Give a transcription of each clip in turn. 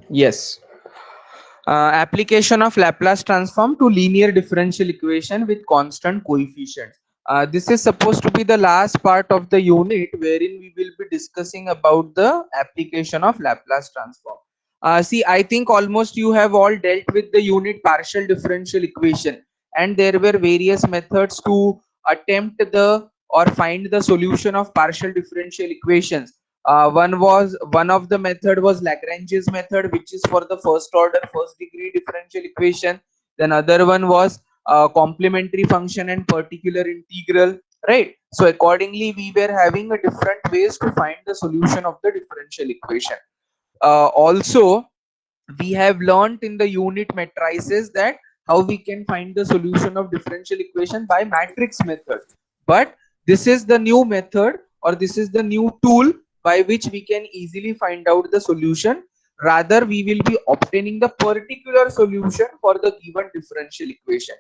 Yes. Application of Laplace transform to linear differential equation with constant coefficients. This is supposed to be the last part of the unit wherein we will be discussing about the application of Laplace transform. See, I think almost you have all dealt with the unit partial differential equation, and there were various methods to attempt the or find the solution of partial differential equations. One of the method was Lagrange's method, which is for the first order first degree differential equation. Then other one was complementary function and particular integral, right? So accordingly we were having a different ways to find the solution of the differential equation. Also we have learned in the unit matrices that how we can find the solution of differential equation by matrix method, but this is the new method, or this is the new tool by which we can easily find out the solution. Rather we will be obtaining the particular solution for the given differential equation.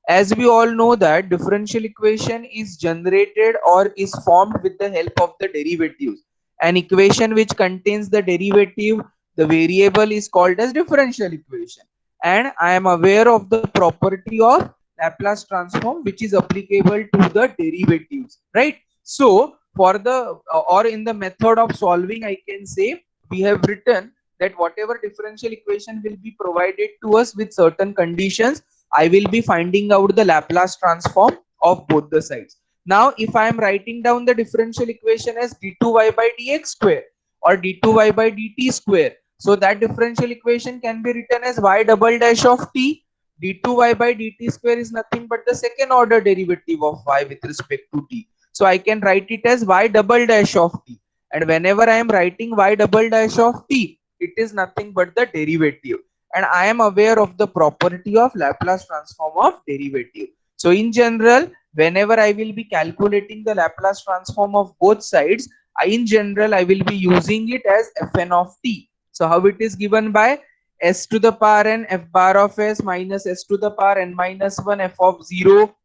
As we all know that differential equation is generated or is formed with the help of the derivatives. An equation which contains the derivative, the variable, is called as differential equation. And I am aware of the property of Laplace transform which is applicable to the derivatives, right? So for the or in the method of solving, I can say we have written that whatever differential equation will be provided to us with certain conditions, I will be finding out the Laplace transform of both the sides. Now, if I am writing down the differential equation as d2y by dx square or d2y by dt square, so that differential equation can be written as y double dash of t. d2y by dt square is nothing but the second order derivative of y with respect to t. So I can write it as y double dash of t. And whenever I am writing y double dash of t, it is nothing but the derivative, and I am aware of the property of Laplace transform of derivative. So in general, whenever I will be calculating the Laplace transform of both sides, in general I will be using it as fn of t. So how it is given by s to the power n f bar of s minus s to the power n minus 1 f of 0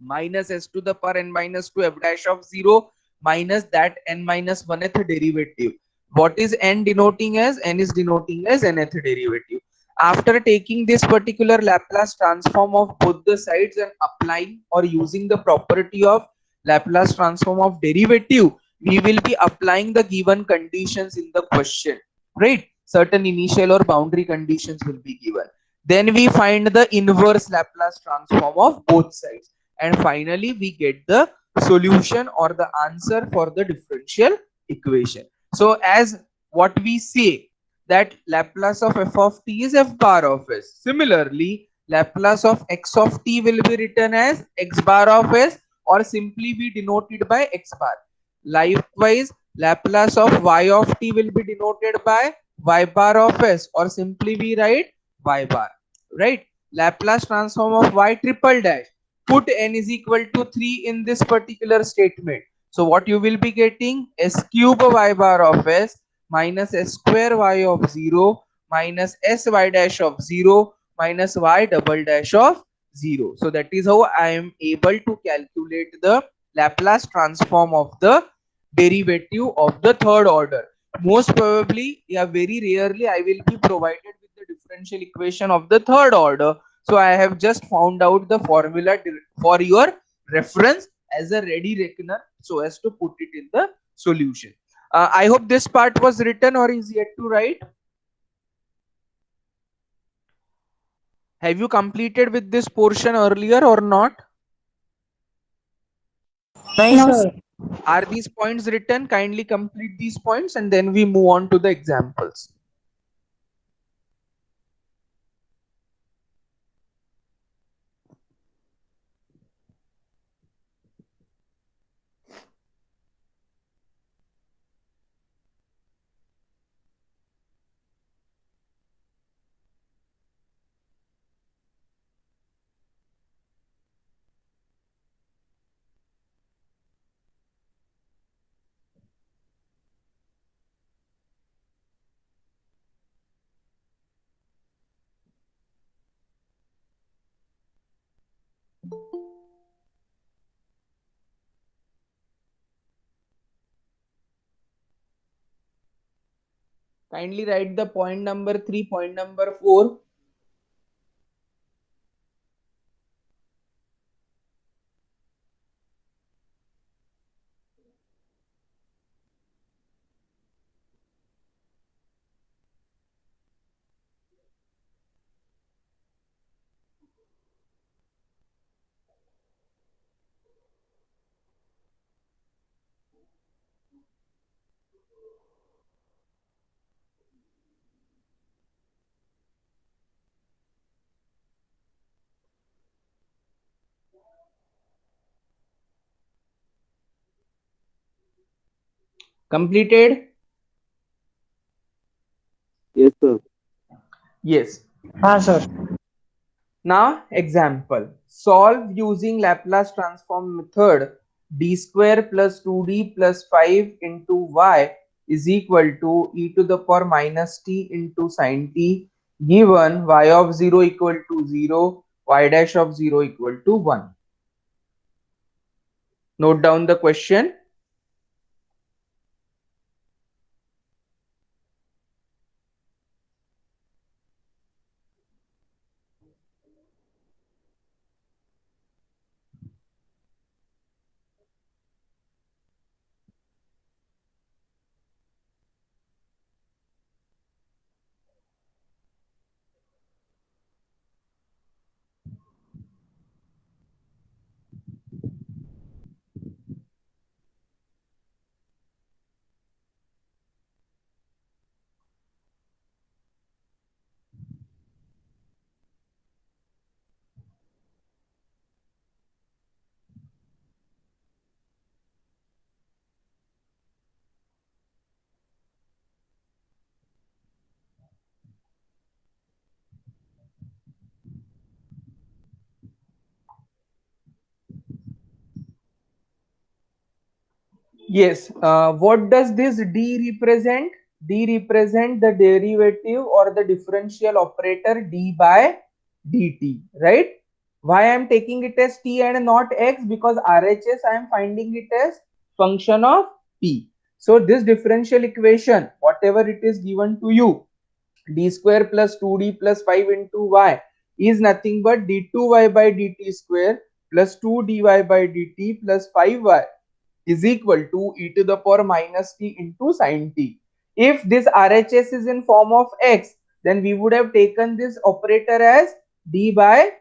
minus s to the power n minus 2 f dash of 0 minus that n minus 1th derivative. What is n denoting as? N is denoting as nth derivative. After taking this particular Laplace transform of both the sides and applying or using the property of Laplace transform of derivative, we will be applying the given conditions in the question, right? Certain initial or boundary conditions will be given. Then we find the inverse Laplace transform of both sides, and finally we get the solution or the answer for the differential equation. So as what we say that Laplace of f of t is f bar of s. Similarly, Laplace of x of t will be written as x bar of s, or simply be denoted by x bar. Likewise, Laplace of y of t will be denoted by y bar of s, or simply we write y bar, right? Laplace transform of y triple dash, put n is equal to 3 in this particular statement. So what you will be getting, s cube y bar of s minus s square y of 0 minus s y dash of 0 minus y double dash of 0. So that is how I am able to calculate the Laplace transform of the derivative of the third order. Most probably, yeah, very rarely I will be provided with the differential equation of the third order. So I have just found out the formula for your reference as a ready reckoner so as to put it in the solution. I hope this part was written or is yet to write. Have you completed with this portion earlier or not? No, sir. Are these points written? Kindly complete these points and then we move on to the examples. Kindly write the point number 3, point number 4. Completed? Yes, sir. Yes. हाँ sir. Now example. Solve using Laplace transform method. D square plus 2d plus 5 into y is equal to e to the power minus t into sin t, given y of 0 equal to 0, y dash of 0 equal to 1. Note down the question. Yes. What does this d represent? D represent the derivative or the differential operator d by dt, right? Why I am taking it as t and not x? Because RHS I am finding it as function of t. So this differential equation, whatever it is given to you, d square plus 2d plus 5 into y is nothing but d2y by dt square plus 2 dy by dt plus 5y is equal to e to the power minus t into sin t. If this RHS is in form of x, then we would have taken this operator as d by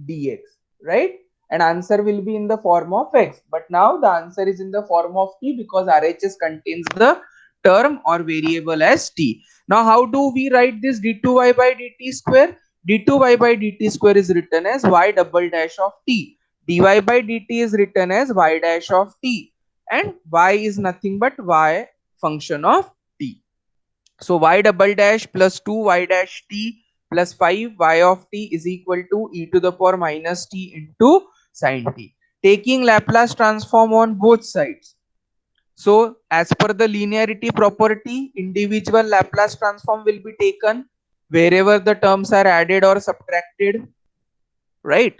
dx, right? And answer will be in the form of x. But now the answer is in the form of t because RHS contains the term or variable as t. Now how do we write this d2y by dt square? d2y by dt square is written as y double dash of t. dy by dt is written as y dash of t. And y is nothing but y function of t. So y double dash plus 2y dash t plus 5y of t is equal to e to the power minus t into sin t. Taking Laplace transform on both sides. So as per the linearity property, individual Laplace transform will be taken wherever the terms are added or subtracted, right?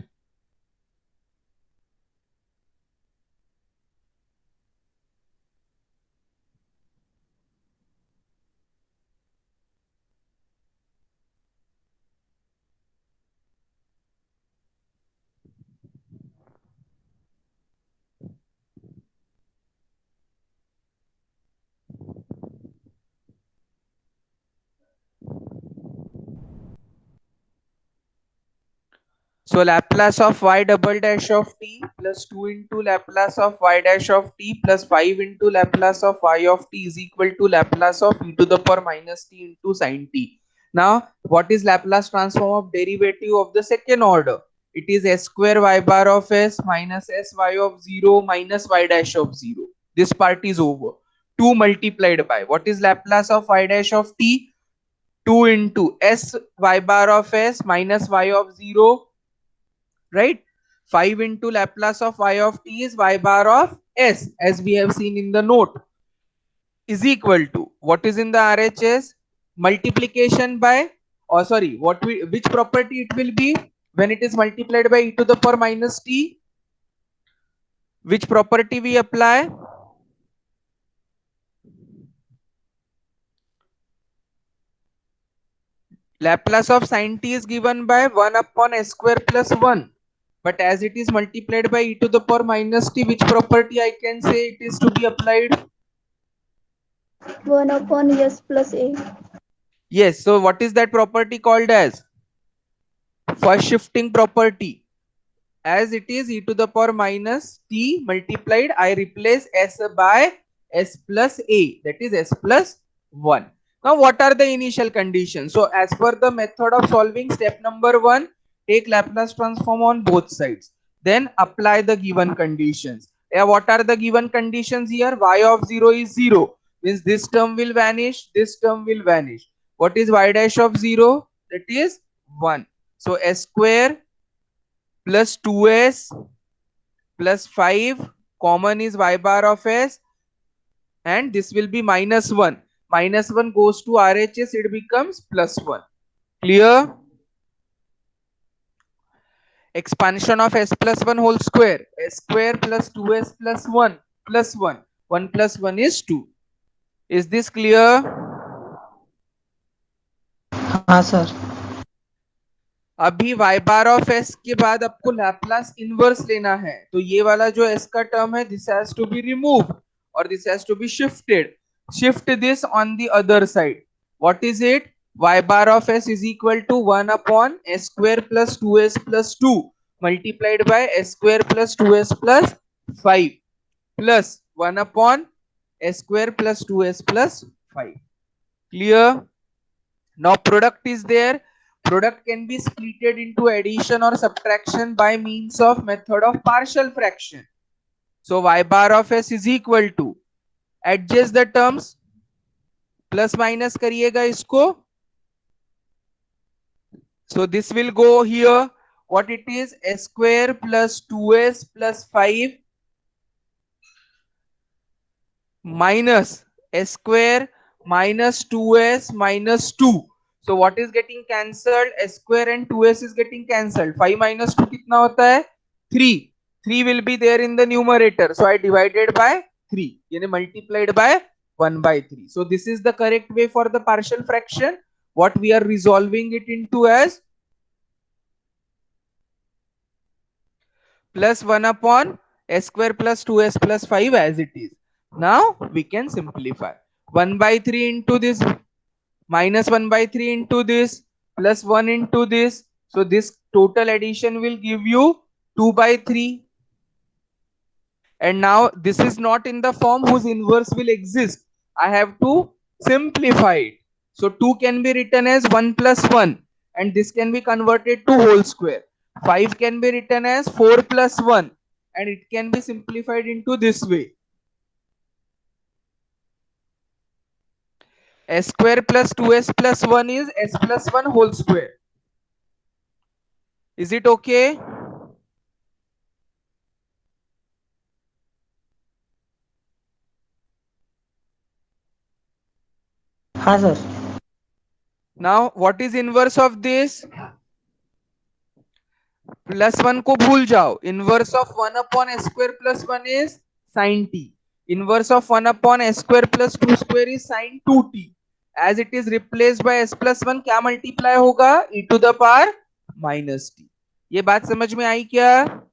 So Laplace of y double dash of t plus 2 into Laplace of y dash of t plus 5 into Laplace of y of t is equal to Laplace of e to the power minus t into sin t. Now, what is Laplace transform of derivative of the second order? It is s square y bar of s minus s y of 0 minus y dash of 0. This part is over. 2 multiplied by, what is Laplace of y dash of t? 2 into s y bar of s minus y of 0, right? 5 into Laplace of y of t is y bar of s, as we have seen in the note, is equal to, what is in the RHS? Multiplication by, or sorry, which property it will be when it is multiplied by e to the power minus t? Which property we apply? Laplace of sin t is given by 1 upon s square plus 1. But as it is multiplied by e to the power minus t, which property I can say it is to be applied? 1 upon s plus a. Yes. So what is that property called as? First shifting property. As it is e to the power minus t multiplied, I replace s by s plus a, that is s plus 1. Now what are the initial conditions? So as per the method of solving, step number 1, take Laplace transform on both sides, then apply the given conditions. What are the given conditions here? Y of 0 is 0, means this term will vanish, this term will vanish. What is y dash of 0? That is 1. So s square plus 2s plus 5, common is y bar of s, and this will be minus 1. Minus 1 goes to RHS, it becomes plus 1. Clear? Expansion of s plus 1 whole square. S square plus 2s plus 1 plus 1. 1 plus 1 is 2. Is this clear? हाँ sir. अभी y bar of s के बाद आपको Laplace inverse लेना है, तो ये वाला जो s का टर्म है, this has to be removed और this has to be shifted. Shift this on the other side. What is it? Y bar of s is equal to 1 upon s square plus 2s plus 2 multiplied by s square plus 2s plus 5 plus 1 upon s square plus 2s plus 5. Clear? Now product is there. Product can be splitted into addition or subtraction by means of method of partial fraction. So y bar of s is equal to, adjust the terms, plus minus करिएगा इसको. So this will go here. What it is? S square plus 2s plus 5 minus s square minus 2s minus 2. So what is getting cancelled? S square and 2s is getting cancelled. 5 minus 2 कितना होता है? 3. 3 will be there in the numerator. So I divided by 3. यानी multiplied by 1 by 3. So this is the correct way for the partial fraction. What we are resolving it into as plus 1 upon s square plus 2s plus 5 as it is. Now we can simplify. 1 by 3 into this minus 1 by 3 into this plus 1 into this. So this total addition will give you 2 by 3. And now this is not in the form whose inverse will exist. I have to simplify it. So 2 can be written as 1 plus 1 and this can be converted to whole square. 5 can be written as 4 plus 1 and it can be simplified into this way. S square plus 2s plus 1 is s plus 1 whole square. Is it okay? हाँ sir. Now what is inverse of this? Plus 1 को भूल जाओ. Inverse of 1 upon s square plus 1 is sin t. Inverse of 1 upon s square plus 2 square is sin 2t. As it is replaced by s plus 1, क्या multiply होगा? e to the power minus t. ये बात समझ में आई क्या?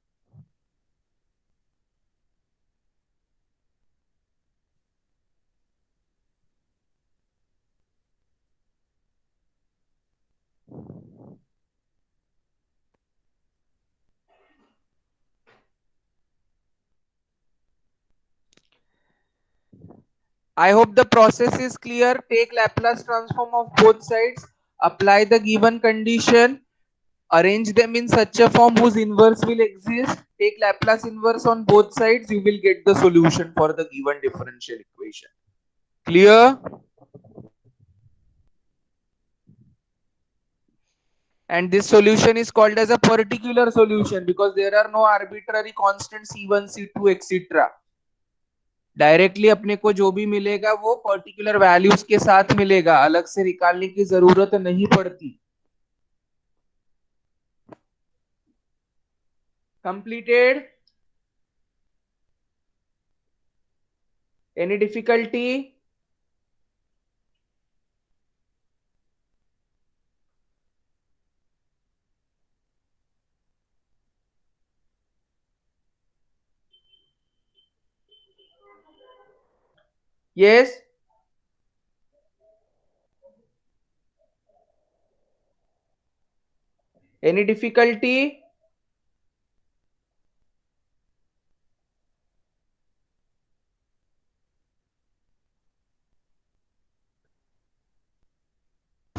I hope the process is clear. Take Laplace transform of both sides, apply the given condition, arrange them in such a form whose inverse will exist, take Laplace inverse on both sides, you will get the solution for the given differential equation. Clear? And this solution is called as a particular solution because there are no arbitrary constants C1, C2, etc. Directly अपने को जो भी मिलेगा वो particular values के साथ मिलेगा, अलग से निकालने की जरूरत नहीं पड़ती. Completed? Any difficulty? Yes. Any difficulty?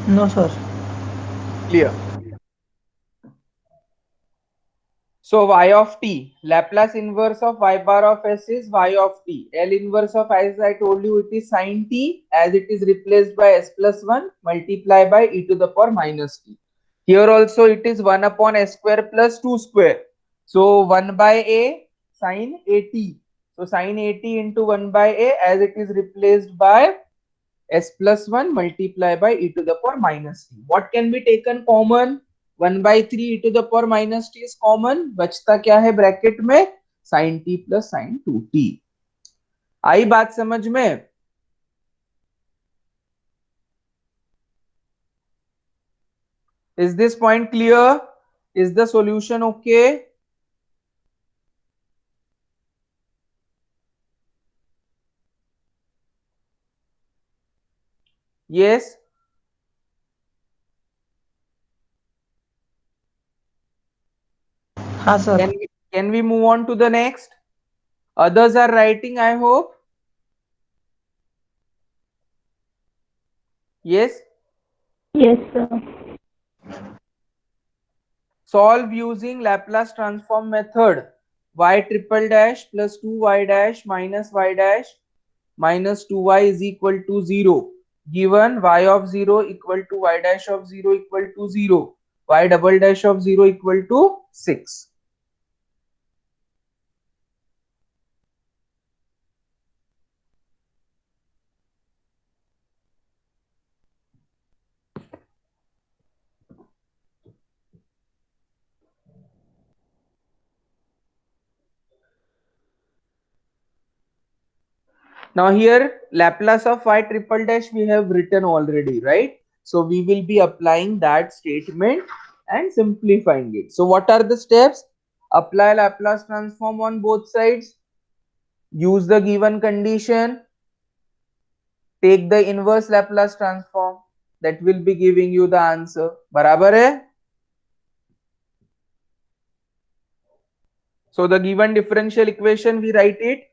No, sir. Clear. So y of t, Laplace inverse of y bar of s is y of t. L inverse of, as I told you, it is sin t, as it is replaced by s plus 1 multiplied by e to the power minus t. Here also it is 1 upon s square plus 2 square. So 1 by a sin at. So sin at into 1 by a, as it is replaced by s plus 1 multiplied by e to the power minus t. What can be taken common? 1 by 3 e to the power minus t is common. बचता क्या है bracket में? sin t plus sin 2t. आई बात समझ में? Is this point clear? Is the solution okay? Yes. हाँ sir. Can we move on to the next? Others are writing, I hope. Yes. Yes, sir. Solve using Laplace transform method. Y triple dash plus 2y dash minus y dash minus 2y is equal to 0. Given y of 0 equal to y dash of 0 equal to 0. Y double dash of 0 equal to 6. Now here Laplace of y triple dash we have written already, right? So we will be applying that statement and simplifying it. So what are the steps? Apply Laplace transform on both sides. Use the given condition. Take the inverse Laplace transform. That will be giving you the answer. बराबर है? So the given differential equation we write it.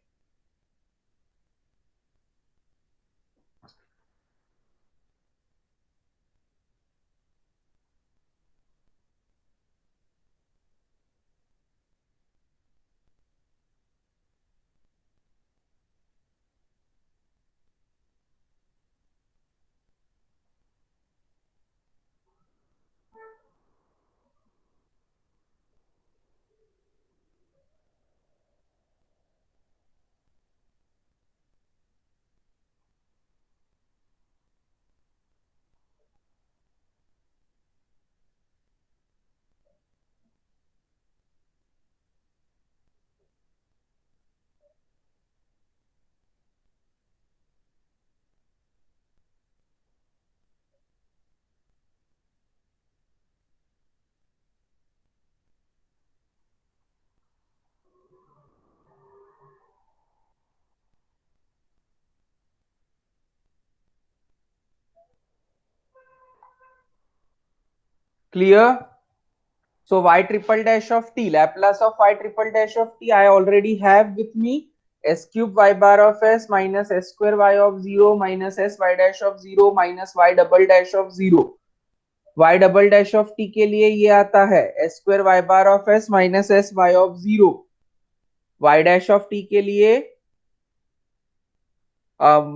Clear? So y triple dash of t, Laplace of y triple dash of t, I already have with me. S cube y bar of s minus s square y of 0 minus s y dash of 0 minus y double dash of 0. Y double dash of t के लिए ये आता है s square y bar of s minus s y of 0. Y dash of t के लिए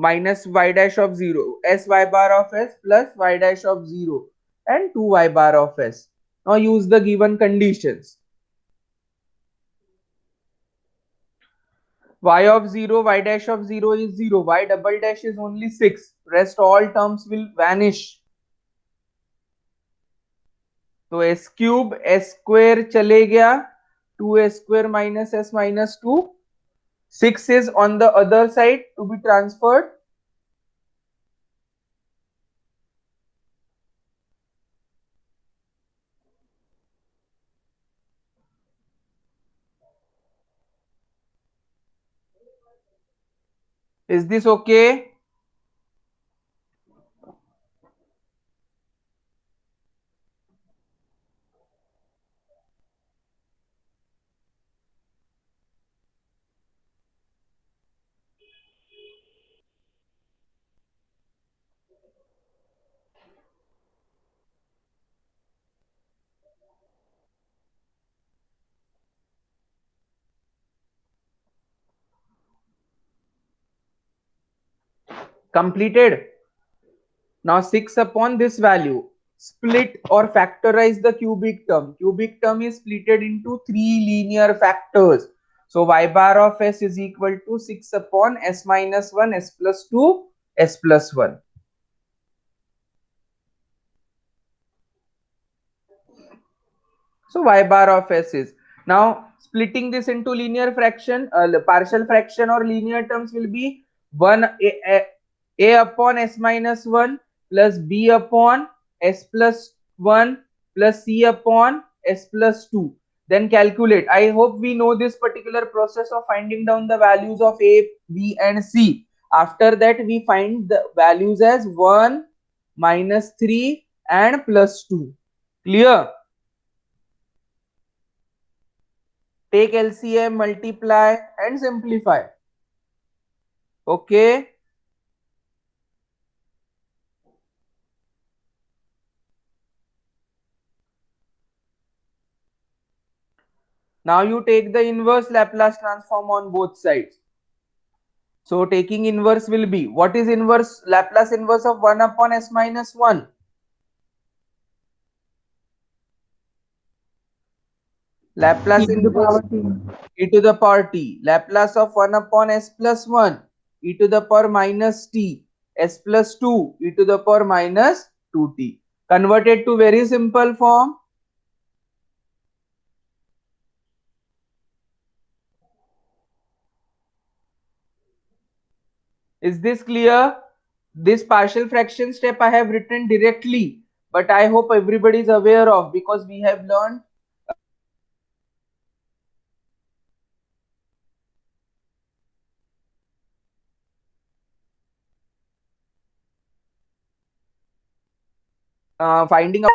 minus y dash of 0, s y bar of s plus y dash of 0 and 2y bar of s. Now use the given conditions. Y of 0, y dash of 0 is 0, y double dash is only 6, rest all terms will vanish. तो s cube s square चले गया, 2s square minus s minus 2, 6 is on the other side to be transferred. Is this okay? Completed. Now 6 upon this value. Split or factorize the cubic term. Cubic term is splitted into 3 linear factors. So y bar of s is equal to 6 upon s minus 1, s plus 2, s plus 1. So y bar of s is, now splitting this into linear fraction, partial fraction or linear terms will be 1 a upon s minus 1 plus b upon s plus 1 plus c upon s plus 2. Then calculate. I hope we know this particular process of finding down the values of a, b and c. After that we find the values as 1, minus 3 and plus 2. Clear? Take LCM, multiply and simplify. Okay. Now you take the inverse Laplace transform on both sides. So taking inverse will be, what is inverse, Laplace inverse of 1 upon s minus 1? Laplace inverse e to the power t. Laplace of 1 upon s plus 1 e to the power minus t, s plus 2 e to the power minus 2t. Converted to very simple form. Is this clear? This partial fraction step I have written directly, but I hope everybody is aware of, because we have learned finding out.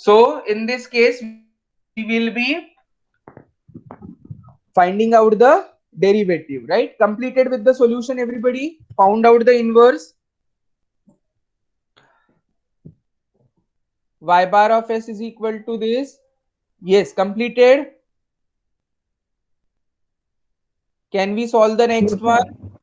So in this case, we will be finding out the derivative, right? Completed with the solution, everybody found out the inverse. Y bar of s is equal to this. Yes, completed. Can we solve the next one?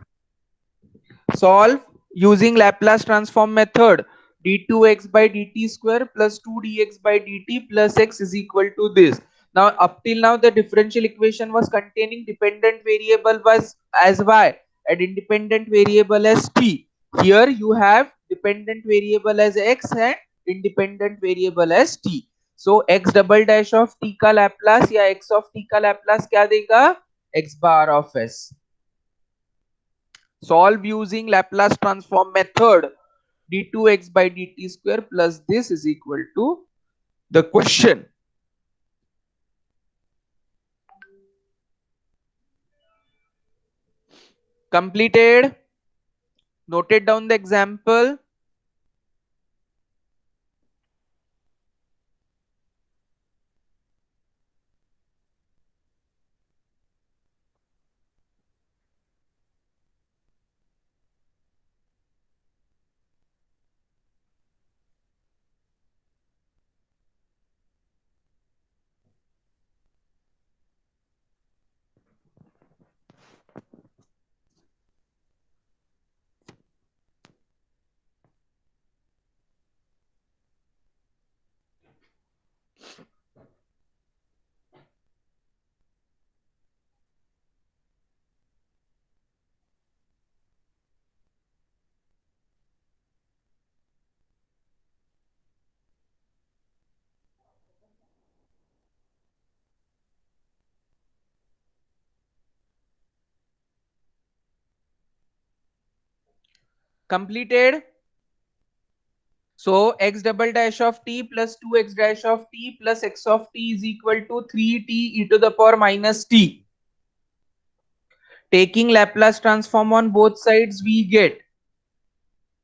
Solve using Laplace transform method. D2x by dt square plus 2dx by dt plus x is equal to this. Now up till now the differential equation was containing dependent variable was as y and independent variable as t. Here you have dependent variable as x and independent variable as t. So x double dash of t का Laplace या x of t का Laplace क्या देगा? X bar of s. Solve using Laplace transform method. D2x by dt square plus this is equal to the question. Completed. Noted down the example. Completed. So x double dash of t plus 2x dash of t plus x of t is equal to 3t e to the power minus t. Taking Laplace transform on both sides, we get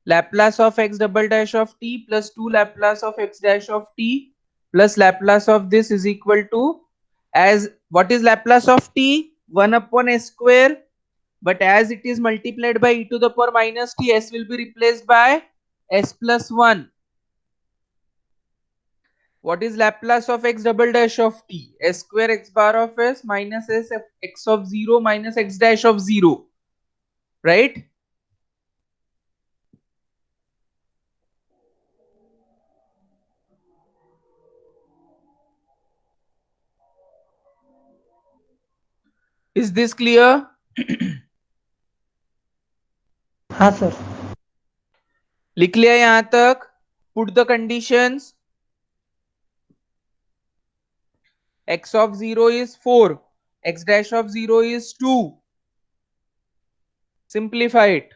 Laplace of x double dash of t plus 2 Laplace of x dash of t plus Laplace of this is equal to, as what is Laplace of t? 1 upon s square, but as it is multiplied by e to the power minus t, s will be replaced by s plus 1. What is Laplace of x double dash of t? S square x bar of s minus s of x of 0 minus x dash of 0. Right? Is this clear? हाँ sir. लिख लिया यहां तक? Put the conditions. X of 0 is 4. X dash of 0 is 2. Simplify it.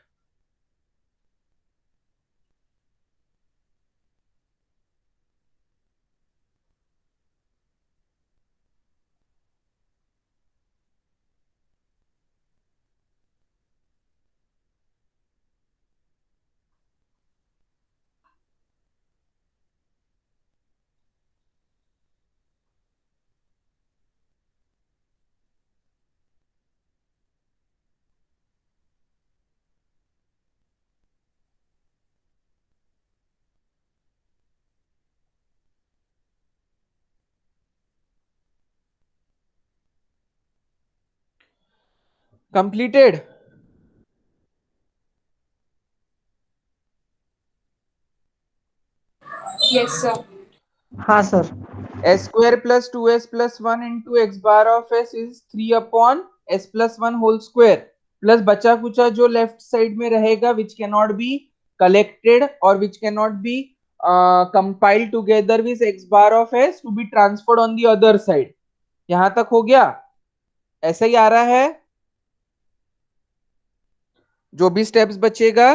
Completed. Yes, sir. हाँ sir. S square plus 2s plus 1 into x bar of s is 3 upon s plus 1 whole square plus बचा कुचा जो left side में रहेगा which cannot be collected or which cannot be compiled together with x bar of s to be transferred on the other side. यहां तक हो गया? ऐसा ही आ रहा है? जो भी स्टेप्स बचेगा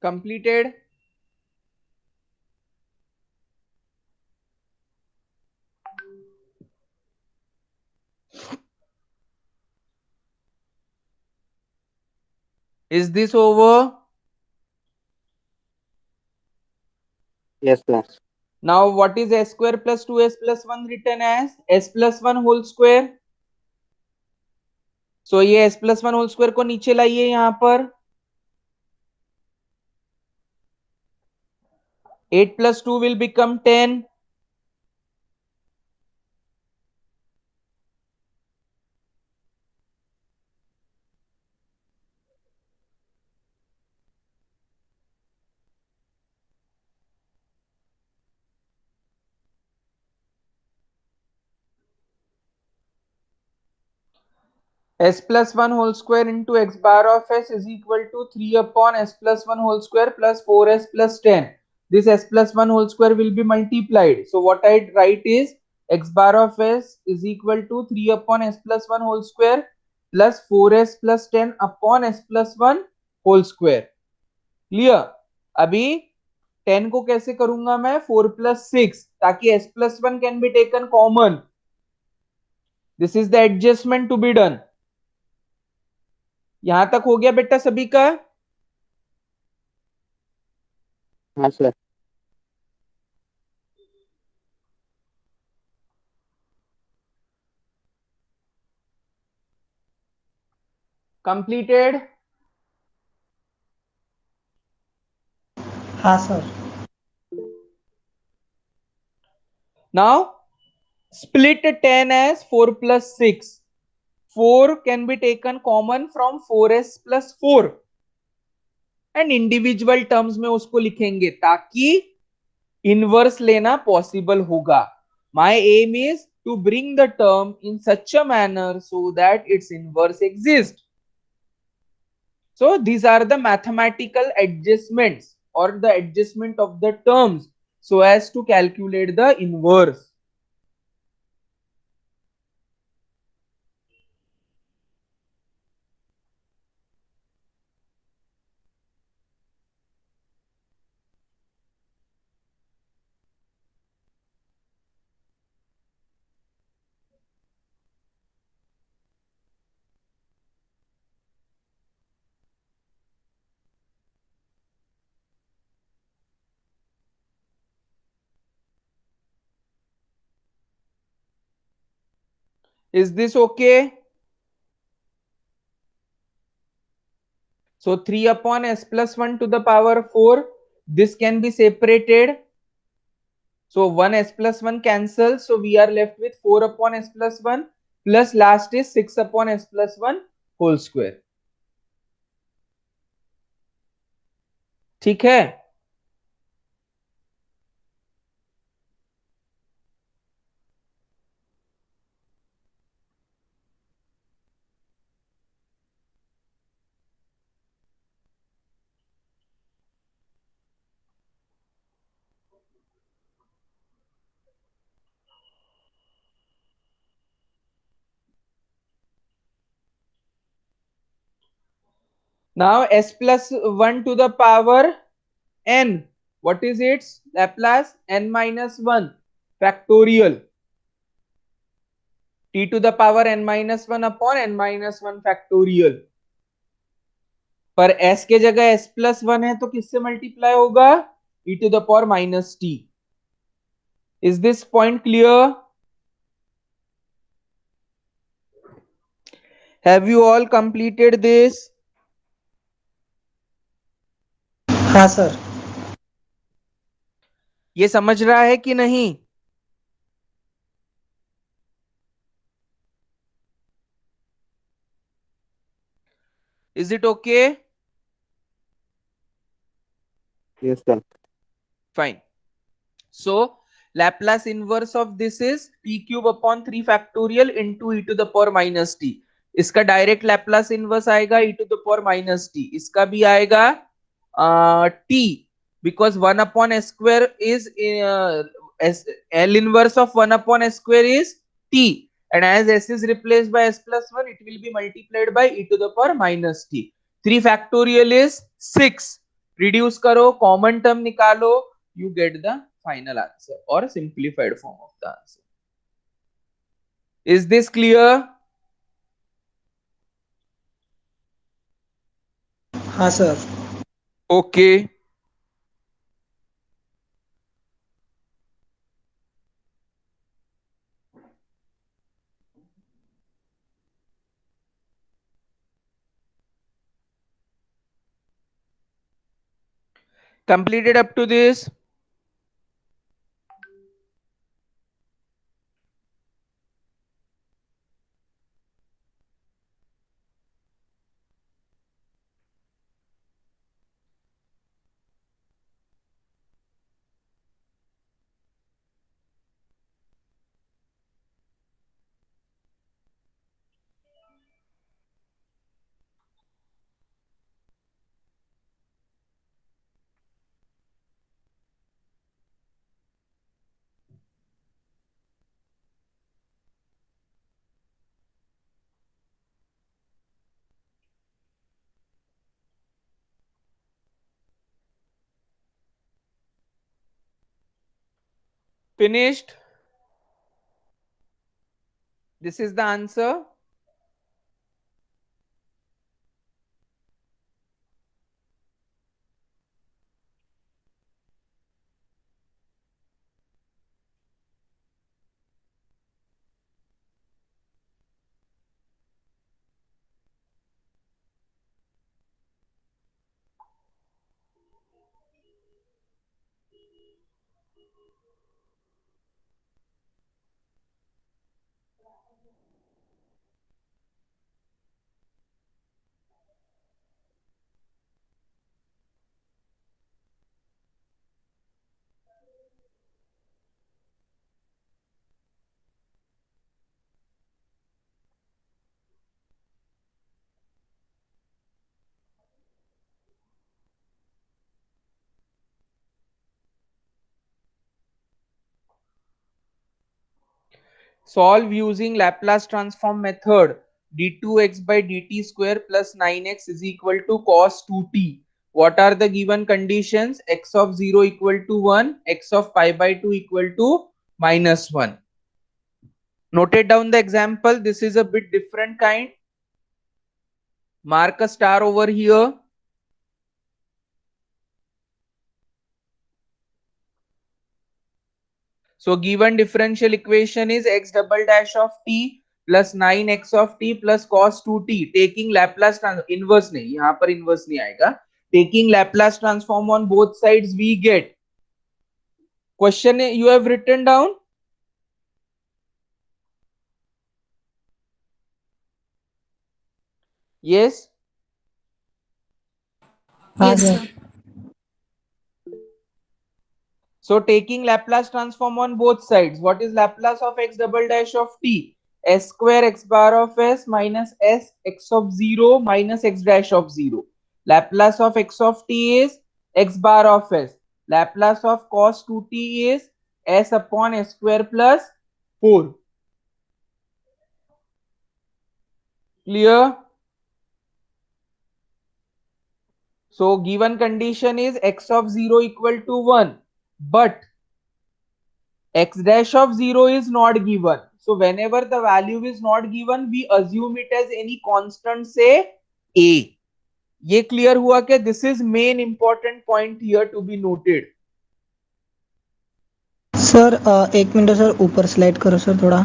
completed. Is this over? Yes, sir. Now what is s square plus 2s plus 1 written as s plus 1 whole square? So ये s plus 1 whole square को नीचे लाइए यहां पर, 8 plus 2 will become 10. S plus 1 whole square into x bar of s is equal to 3 upon s plus 1 whole square plus 4s plus 10. This s plus 1 whole square will be multiplied. So what I write is x bar of s is equal to 3 upon s plus 1 whole square plus 4s plus 10 upon s plus 1 whole square. Clear? अभी 10 को कैसे करूंगा मैं, 4 plus 6, ताकि s plus 1 can be taken common. This is the adjustment to be done. यहां तक हो गया बेटा सभी का? हाँ सर. Completed? हाँ sir. Now split 10 as 4 plus 6. 4 can be taken common from 4s plus 4 and individual terms में उसको लिखेंगे ताकि इनवर्स लेना पॉसिबल होगा. My aim is to bring the term in such a manner so that its inverse exists. So these are the mathematical adjustments or the adjustment of the terms so as to calculate the inverse. Is this okay? So 3 upon s plus 1 to the power 4, this can be separated. So 1 s plus 1 cancels. So we are left with 4 upon s plus 1 plus last is 6 upon s plus 1 whole square. ठीक है? Now s plus 1 to the power n. What is its Laplace? N minus 1 factorial. T to the power n minus 1 upon n minus 1 factorial. पर s के जगह s plus 1 है तो किससे multiply होगा? e to the power minus t. Is this point clear? Have you all completed this? हाँ sir. ये समझ रहा है कि नहीं? Is it okay? Yes, sir. Fine. So Laplace inverse of this is t cube upon 3 factorial into e to the power minus t. इसका direct Laplace inverse आएगा e to the power minus t. इसका भी आएगा t because 1 upon s square is L inverse of 1 upon s square is t, and as s is replaced by s plus 1, it will be multiplied by e to the power minus t. 3 factorial is 6. Reduce करो, common term निकालो, you get the final answer or simplified form of the answer. Is this clear? हाँ sir. Okay. Completed up to this? Finished? This is the answer. Solve using Laplace transform method. d2x by dt square plus 9x is equal to cos 2t. What are the given conditions? X of 0 equal to 1, x of pi by 2 equal to minus 1. Noted down the example. This is a bit different kind. Mark a star over here. So given differential equation is x double dash of t plus 9x of t plus cos 2t. Taking Laplace inverse नहीं, यहाँ पर inverse नहीं आएगा. Taking Laplace transform on both sides, we get. Question you have written down. Yes. हाँ Yes, sir. sir. So taking Laplace transform on both sides, what is Laplace of x double dash of t? S square x bar of s minus s x of 0 minus x dash of 0. Laplace of x of t is x bar of s. Laplace of cos 2t is s upon s square plus 4. Clear? So given condition is x of 0 equal to 1, but x dash of 0 is not given. So whenever the value is not given, we assume it as any constant, say a. ये clear हुआ क्या? This is main important point here to be noted. Sir 1 minute sir, ऊपर slide करो sir थोड़ा.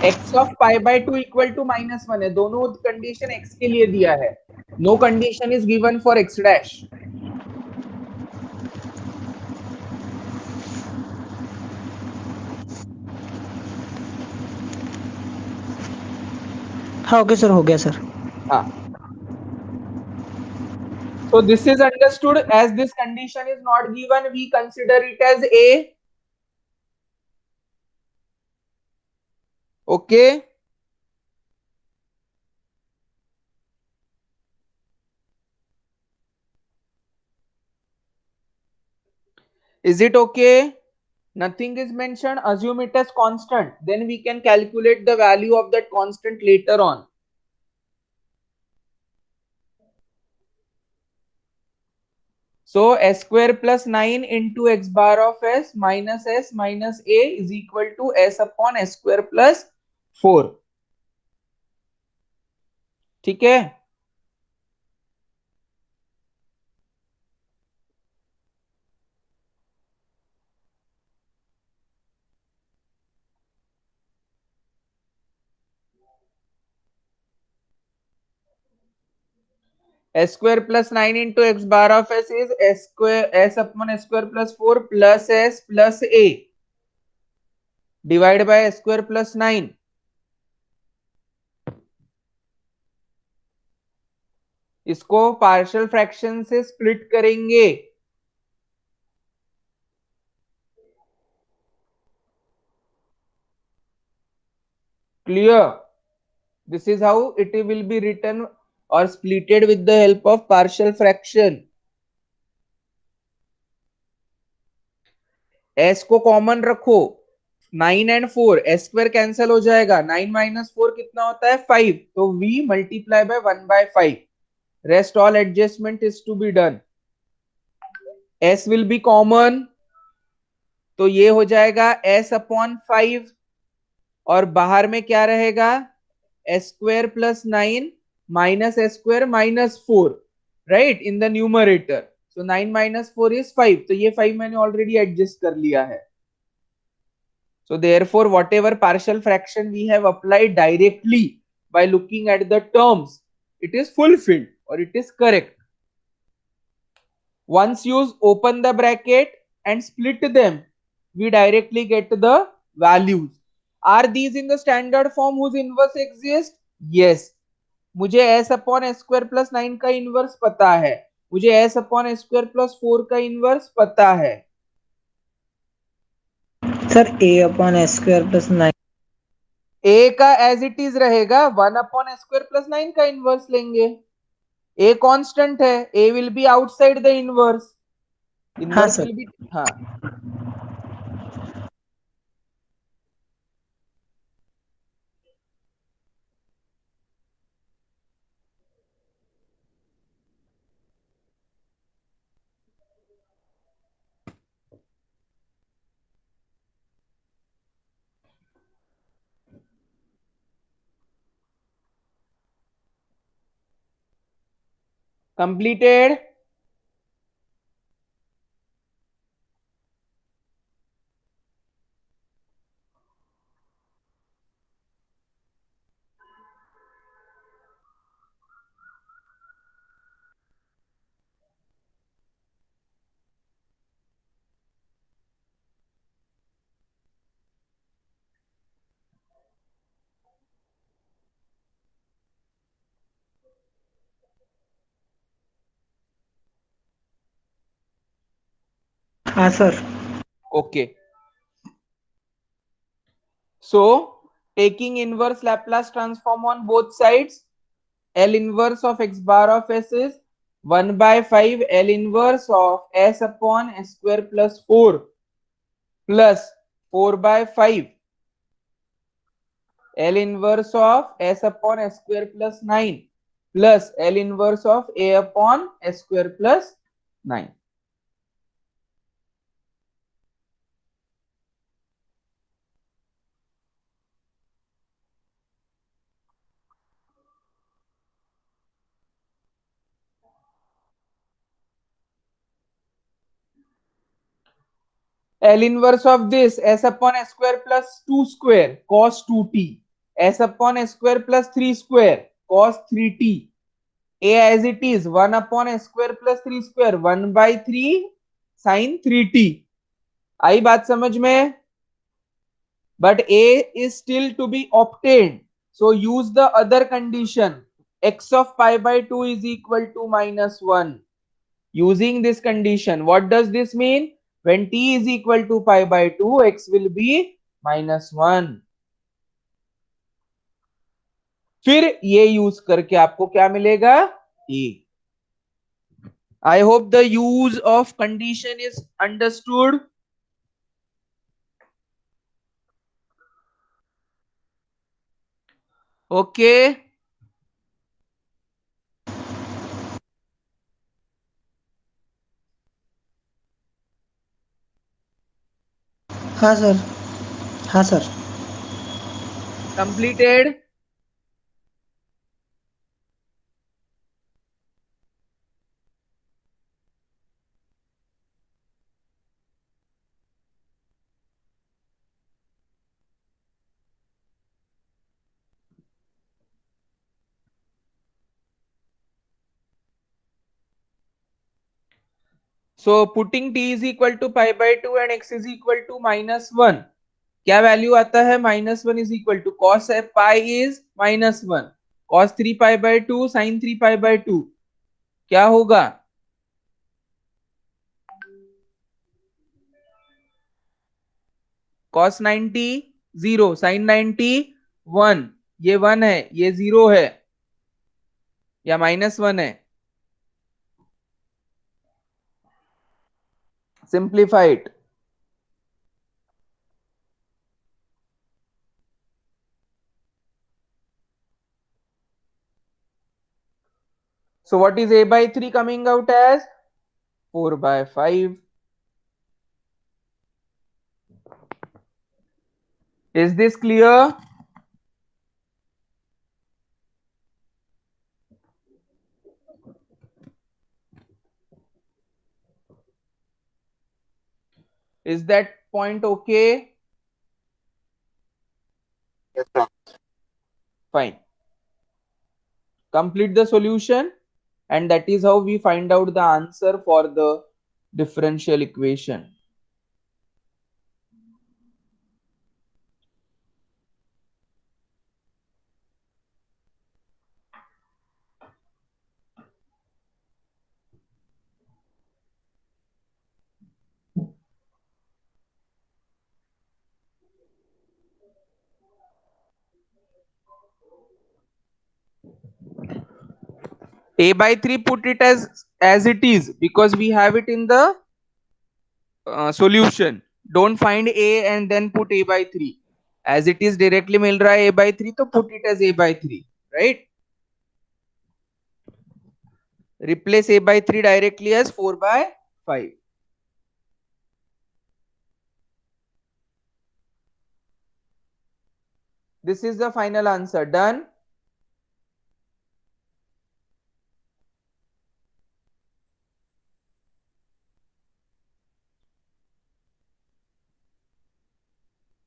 x of pi by 2 equal to minus 1 है. दोनों condition x के लिए दिया है. No condition is given for x dash. हाँ ओके सर, हो गया सर. हाँ. So this is understood. As this condition is not given, we consider it as a. Okay. Is it okay? Nothing is mentioned. Assume it as constant. Then we can calculate the value of that constant later on. So s square plus 9 into x bar of s minus a is equal to s upon s square plus 4. ठीक है. S square plus 9 into x bar of s is s square s upon s square plus 4 plus s plus a divided by s square plus 9. इसको partial fraction से split करेंगे. Clear? This is how it will be written or splitted with the help of partial fraction. s को common रखो. 9 and 4 s square cancel हो जाएगा. 9 minus 4 कितना होता है 5. तो v multiply by 1/5. Rest all adjustment is to be done. s will be common, तो ये हो जाएगा s अपॉन 5 और बाहर में क्या रहेगा s square plus 9 minus s square minus 4 right in the numerator. So 9 minus 4 is 5. तो ये 5 मैंने ऑलरेडी एडजस्ट कर लिया है. So therefore, whatever partial fraction we have applied directly by looking at the terms, it is fulfilled or it is correct. Once you open the bracket and split them, we directly get the values. Are these in the standard form whose inverse exists? Yes. मुझे s upon s square plus 9 का inverse पता है. मुझे s upon s square plus 4 का inverse पता है. Sir a upon S square plus 9. a का as it is रहेगा. 1 अपॉन s स्क्वायर प्लस 9 का इनवर्स लेंगे. a कांस्टेंट है. a will be outside the inverse. हाँ इनवर्स सर. विल बी हाँ. Completed. हाँ sir. Okay. So taking inverse Laplace transform on both sides, L inverse of x bar of s is 1/5 L inverse of s upon s square plus 4 plus 4/5 L inverse of s upon s square plus 9 plus L inverse of a upon s square plus 9. L inverse of this s upon s square plus 2 square cos 2t, s upon s square plus 3 square cos 3t, a as it is 1 upon s square plus 3 square 1/3 sin 3t. आई बात समझ में? But a is still to be obtained, so use the other condition. X of pi by 2 is equal to -1. Using this condition, what does this mean? When t is equal to pi by 2, x will be -1. फिर ये use करके आपको क्या मिलेगा? a. I hope the use of condition is understood. Okay. हाँ sir. हाँ sir. Completed. So putting t is equal to pi by 2 and x is equal to -1, क्या value आता है? -1 is equal to cos pi is -1, cos 3 pi by 2 sin 3 pi by 2, क्या होगा? cos 90 0, sin 90 1, ये 1 है, ये 0 है या -1 है? Simplified. So what is a by 3 coming out as? 4 by 5. Is this clear? Is that point okay? Yes, sir. Fine. Complete the solution, and that is how we find out the answer for the differential equation. A by 3, put it as it is because we have it in the solution. Don't find a and then put a by 3. As it is directly मिल रहा है a by 3, तो put it as a by 3, right? Replace a by 3 directly as 4 by 5. This is the final answer. Done.